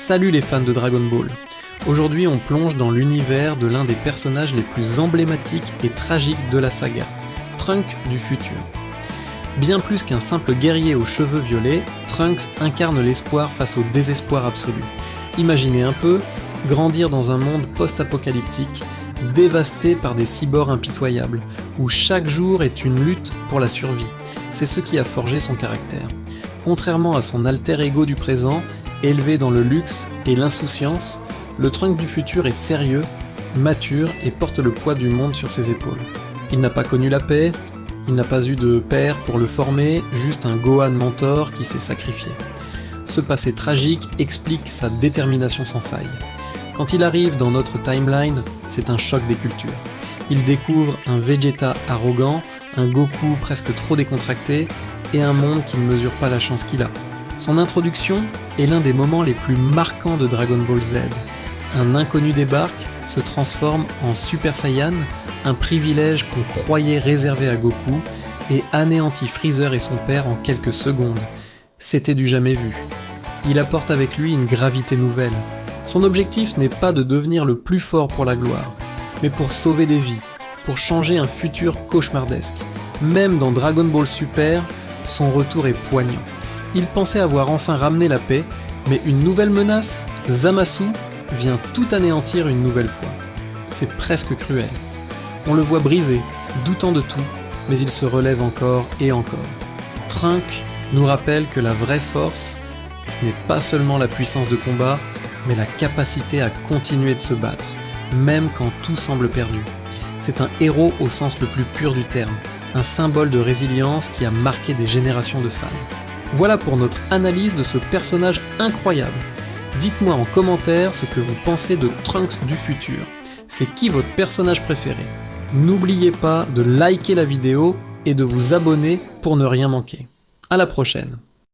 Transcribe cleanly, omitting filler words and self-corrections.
Salut les fans de Dragon Ball. Aujourd'hui on plonge dans l'univers de l'un des personnages les plus emblématiques et tragiques de la saga, Trunks du futur. Bien plus qu'un simple guerrier aux cheveux violets, Trunks incarne l'espoir face au désespoir absolu. Imaginez un peu, grandir dans un monde post-apocalyptique, dévasté par des cyborgs impitoyables, où chaque jour est une lutte pour la survie. C'est ce qui a forgé son caractère. Contrairement à son alter ego du présent, élevé dans le luxe et l'insouciance, le Trunks du futur est sérieux, mature et porte le poids du monde sur ses épaules. Il n'a pas connu la paix, il n'a pas eu de père pour le former, juste un Gohan mentor qui s'est sacrifié. Ce passé tragique explique sa détermination sans faille. Quand il arrive dans notre timeline, c'est un choc des cultures. Il découvre un Vegeta arrogant, un Goku presque trop décontracté, et un monde qui ne mesure pas la chance qu'il a. Son introduction est l'un des moments les plus marquants de Dragon Ball Z. Un inconnu débarque, se transforme en Super Saiyan, un privilège qu'on croyait réservé à Goku, et anéantit Freezer et son père en quelques secondes. C'était du jamais vu. Il apporte avec lui une gravité nouvelle. Son objectif n'est pas de devenir le plus fort pour la gloire, mais pour sauver des vies, pour changer un futur cauchemardesque. Même dans Dragon Ball Super, son retour est poignant. Il pensait avoir enfin ramené la paix, mais une nouvelle menace, Zamasu, vient tout anéantir une nouvelle fois. C'est presque cruel. On le voit brisé, doutant de tout, mais il se relève encore et encore. Trunks nous rappelle que la vraie force, ce n'est pas seulement la puissance de combat, mais la capacité à continuer de se battre, même quand tout semble perdu. C'est un héros au sens le plus pur du terme, un symbole de résilience qui a marqué des générations de fans. Voilà pour notre analyse de ce personnage incroyable. Dites-moi en commentaire ce que vous pensez de Trunks du futur. C'est qui votre personnage préféré? N'oubliez pas de liker la vidéo et de vous abonner pour ne rien manquer. À la prochaine.